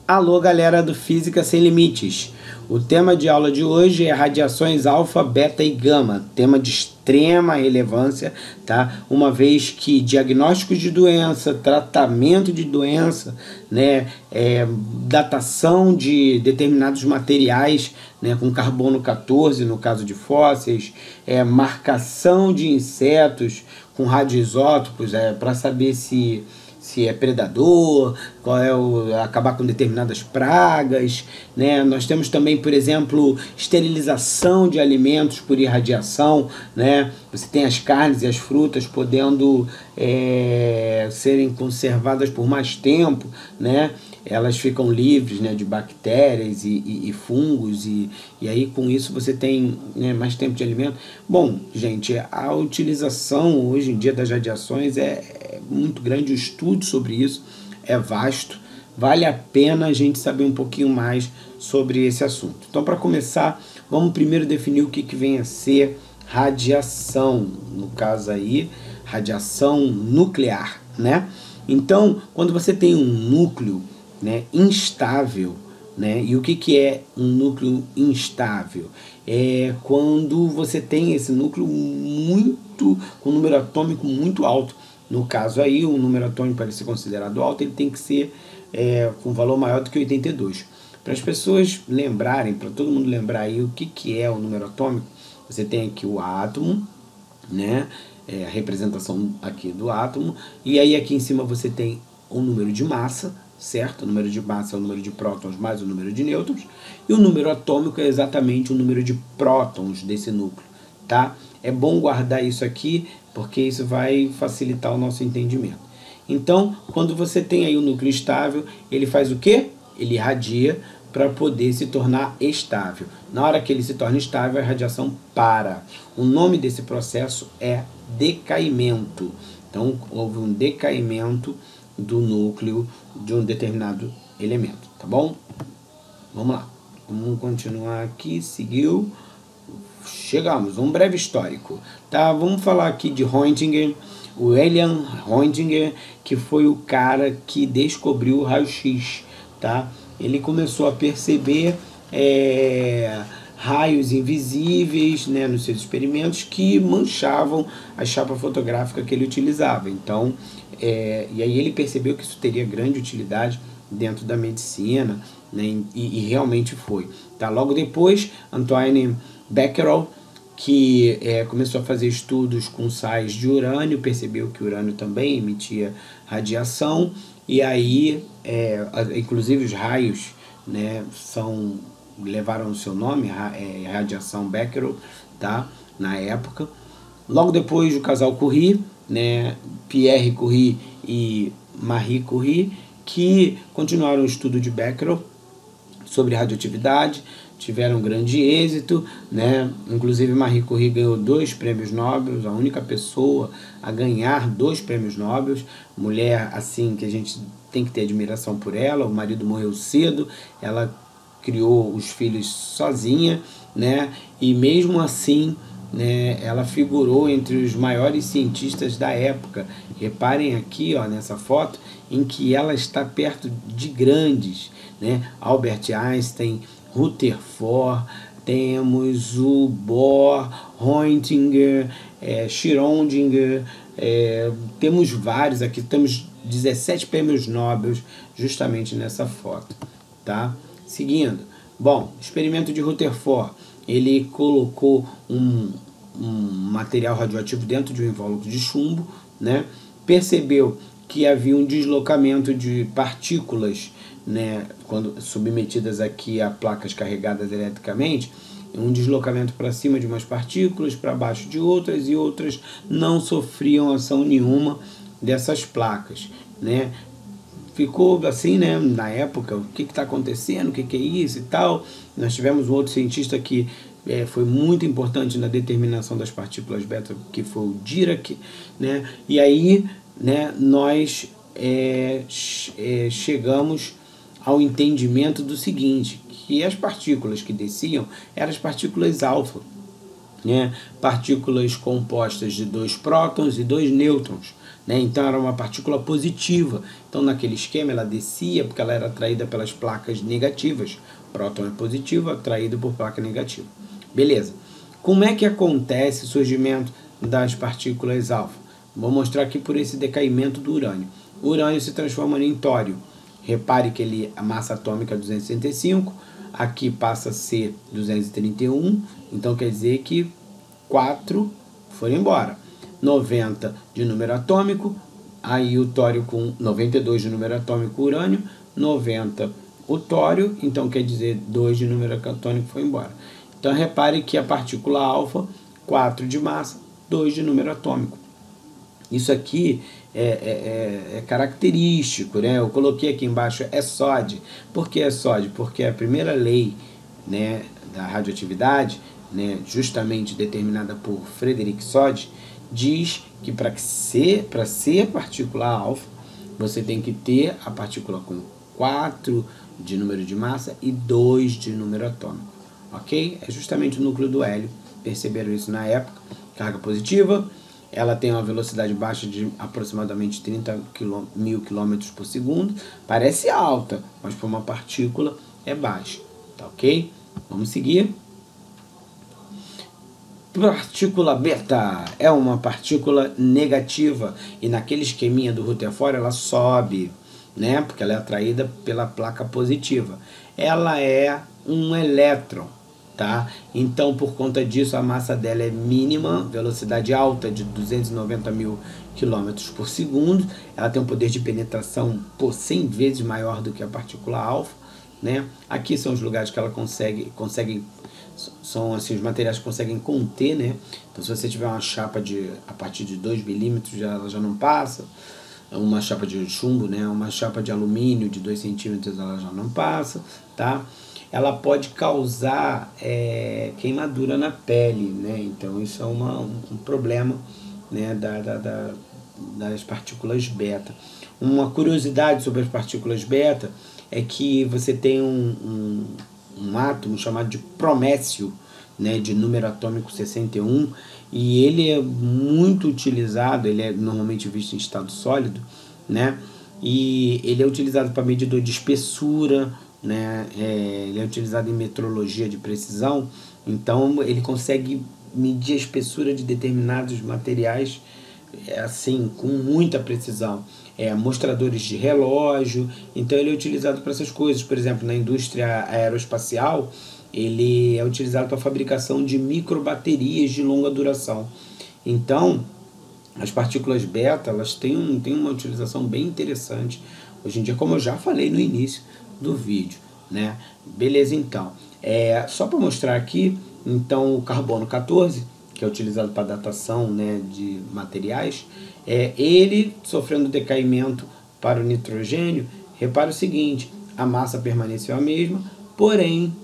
Alô, galera do Física Sem Limites. O tema de aula de hoje é radiações alfa, beta e gama, tema de extrema relevância, tá? Uma vez que diagnóstico de doença, tratamento de doença, né, datação de determinados materiais, né, com carbono 14 no caso de fósseis, marcação de insetos com radioisótopos, para saber se é predador, qual é acabar com determinadas pragas, né? Nós temos também, por exemplo, esterilização de alimentos por irradiação, né? Você tem as carnes e as frutas podendo serem conservadas por mais tempo, né? Elas ficam livres, né, de bactérias e fungos, e aí com isso você tem, né, mais tempo de alimento. Bom, gente, a utilização hoje em dia das radiações é muito grande, o estudo sobre isso é vasto, vale a pena a gente saber um pouquinho mais sobre esse assunto. Então, para começar, vamos primeiro definir o que vem a ser radiação, no caso aí, radiação nuclear, né? Então, quando você tem um núcleo, né, instável, né? E o que é um núcleo instável? É quando você tem esse núcleo com um número atômico muito alto. No caso aí, o número atômico, para ser considerado alto, ele tem que ser com valor maior do que 82. Para as pessoas lembrarem, para todo mundo lembrar aí o que é o número atômico, você tem aqui o átomo, né? A representação aqui do átomo, e aí aqui em cima você tem o número de massa, certo? O número de massa é o número de prótons mais o número de nêutrons, e o número atômico é exatamente o número de prótons desse núcleo, tá? É bom guardar isso aqui, porque isso vai facilitar o nosso entendimento. Então, quando você tem aí o núcleo estável, ele faz o quê? Ele irradia para poder se tornar estável. Na hora que ele se torna estável, a radiação para. O nome desse processo é decaimento. Então, houve um decaimento do núcleo de um determinado elemento, tá bom? Vamos lá. Vamos continuar aqui, seguiu. Chegamos, um breve histórico, tá? Vamos falar aqui de Roentgen, o William Roentgen, que foi o cara que descobriu o raio-x, tá? Ele começou a perceber raios invisíveis, né, nos seus experimentos que manchavam a chapa fotográfica que ele utilizava. Então, e aí ele percebeu que isso teria grande utilidade dentro da medicina, né, e realmente foi. Tá? Logo depois, Antoine Becquerel, que começou a fazer estudos com sais de urânio, percebeu que o urânio também emitia radiação, e aí, inclusive os raios, né, levaram o seu nome, radiação Becquerel, tá, na época. Logo depois, o casal Curie, né, Pierre Curie e Marie Curie, que continuaram o estudo de Becquerel sobre radioatividade, tiveram grande êxito, né? Inclusive Marie Curie ganhou 2 prêmios Nobel, a única pessoa a ganhar 2 prêmios Nobel, mulher assim que a gente tem que ter admiração por ela. O marido morreu cedo, ela criou os filhos sozinha, né? E mesmo assim, né, ela figurou entre os maiores cientistas da época. Reparem aqui, ó, nessa foto, em que ela está perto de grandes, né? Albert Einstein, Rutherford, temos o Bohr, Roentgen, Schrödinger, temos vários aqui, temos 17 prêmios Nobel justamente nessa foto, tá? Seguindo, bom, experimento de Rutherford, ele colocou um material radioativo dentro de um invólucro de chumbo, né? Percebeu que havia um deslocamento de partículas, né, quando submetidas aqui a placas carregadas eletricamente, um deslocamento para cima de umas partículas, para baixo de outras, e outras não sofriam ação nenhuma dessas placas, né? Ficou assim, né, na época, o que está acontecendo, o que é isso e tal. Nós tivemos um outro cientista que foi muito importante na determinação das partículas beta, que foi o Dirac, né? E aí, né, nós chegamos ao entendimento do seguinte, que as partículas que desciam eram as partículas alfa, né? Partículas compostas de 2 prótons e 2 nêutrons, né? Então era uma partícula positiva. Então naquele esquema ela descia porque ela era atraída pelas placas negativas. Próton é positivo, atraído por placa negativa. Beleza. Como é que acontece o surgimento das partículas alfa? Vou mostrar aqui por esse decaimento do urânio. O urânio se transforma em tório. Repare que a massa atômica é 265, aqui passa a ser 231, então quer dizer que 4 foram embora. 90 de número atômico, aí o tório com 92 de número atômico, o urânio, 90 o tório, então quer dizer 2 de número atômico foi embora. Então repare que a partícula alfa, 4 de massa, 2 de número atômico. Isso aqui é característico, né? Eu coloquei aqui embaixo SOD. Por que SOD? Porque a primeira lei, né, da radioatividade, né, justamente determinada por Frederick Soddy, diz que para ser partícula alfa, você tem que ter a partícula com 4 de número de massa e 2 de número atômico. Ok? É justamente o núcleo do hélio. Perceberam isso na época. Carga positiva. Ela tem uma velocidade baixa de aproximadamente 30 mil km por segundo. Parece alta, mas para uma partícula é baixa. Tá ok? Vamos seguir. Partícula beta é uma partícula negativa e naquele esqueminha do Rutherford ela sobe, né? Porque ela é atraída pela placa positiva. Ela é um elétron. Tá? Então, por conta disso, a massa dela é mínima, velocidade alta de 290 mil km por segundo. Ela tem um poder de penetração por 100 vezes maior do que a partícula alfa, né? Aqui são os lugares que ela consegue são assim, os materiais que conseguem conter, né? Então, se você tiver uma chapa a partir de 2 milímetros, ela já não passa. Uma chapa de chumbo, né? Uma chapa de alumínio de 2 centímetros, ela já não passa, tá? Ela pode causar queimadura na pele, né? Então isso é um problema, né, das partículas beta. Uma curiosidade sobre as partículas beta é que você tem um átomo chamado de promécio, né, de número atômico 61, e ele é muito utilizado, ele é normalmente visto em estado sólido, né? E ele é utilizado para medidor de espessura, né? Ele é utilizado em metrologia de precisão, então ele consegue medir a espessura de determinados materiais assim, com muita precisão. Mostradores de relógio, então ele é utilizado para essas coisas. Por exemplo, na indústria aeroespacial, ele é utilizado para a fabricação de microbaterias de longa duração. Então, as partículas beta, elas têm uma utilização bem interessante hoje em dia, como eu já falei no início do vídeo, né? Beleza, então. Só para mostrar aqui, então, o carbono 14, que é utilizado para datação, né, de materiais, ele sofrendo decaimento para o nitrogênio. Repara o seguinte, a massa permaneceu a mesma, porém,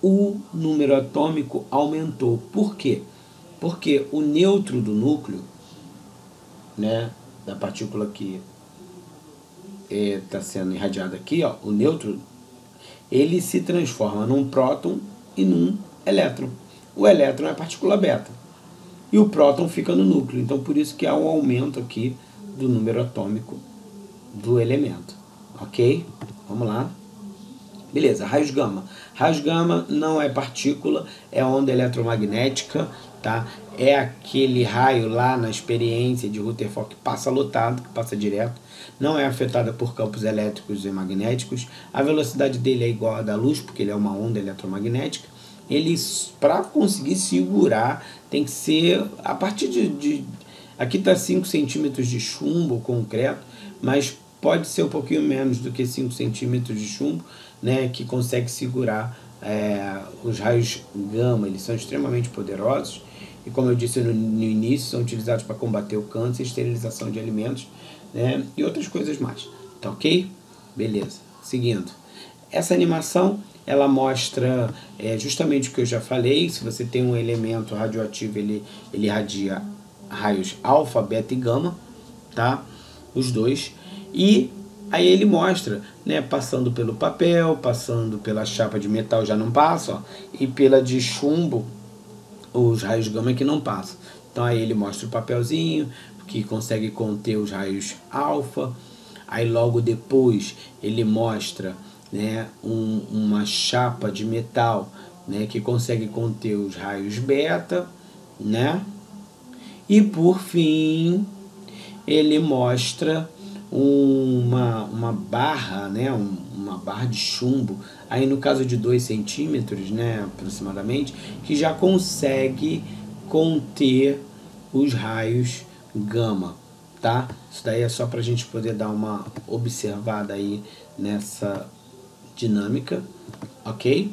o número atômico aumentou. Por quê? Porque o nêutron do núcleo, né, da partícula que está sendo irradiada aqui, ó, o nêutron, ele se transforma num próton e num elétron. O elétron é a partícula beta e o próton fica no núcleo. Então, por isso que há um aumento aqui do número atômico do elemento. Ok? Vamos lá. Beleza, raios gama. Raios gama não é partícula, é onda eletromagnética, tá? É aquele raio lá na experiência de Rutherford que passa lotado, que passa direto. Não é afetada por campos elétricos e magnéticos. A velocidade dele é igual à da luz, porque ele é uma onda eletromagnética. Ele, para conseguir segurar, tem que ser a partir aqui está 5 centímetros de chumbo concreto, mas pode ser um pouquinho menos do que 5 centímetros de chumbo, né, que consegue segurar os raios gama. Eles são extremamente poderosos e, como eu disse no início, são utilizados para combater o câncer, esterilização de alimentos, né, e outras coisas mais. Tá ok? Beleza. Seguindo. Essa animação, ela mostra justamente o que eu já falei. Se você tem um elemento radioativo, ele irradia raios alfa, beta e gama, tá? Os dois. E aí ele mostra, né, passando pelo papel, passando pela chapa de metal, já não passa, ó, e pela de chumbo, os raios gama que não passam. Então aí ele mostra o papelzinho, que consegue conter os raios alfa. Aí logo depois ele mostra, né, uma chapa de metal, né, que consegue conter os raios beta, né? E por fim ele mostra uma barra, né, uma barra de chumbo, aí no caso de 2 centímetros, né, aproximadamente, que já consegue conter os raios gama, tá? Isso daí é só para a gente poder dar uma observada aí nessa dinâmica, ok?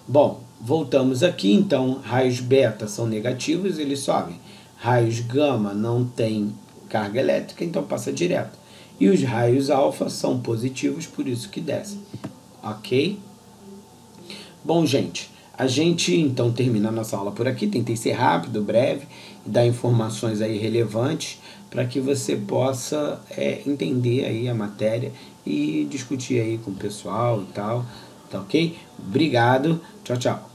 Bom, voltamos aqui, então raios beta são negativos, eles sobem. Raios gama não tem carga elétrica, então passa direto. E os raios alfa são positivos, por isso que descem, ok? Bom, gente, a gente então termina a nossa aula por aqui. Tentei ser rápido, breve, e dar informações aí relevantes para que você possa entender aí a matéria e discutir aí com o pessoal e tal, tá ok? Obrigado, tchau, tchau.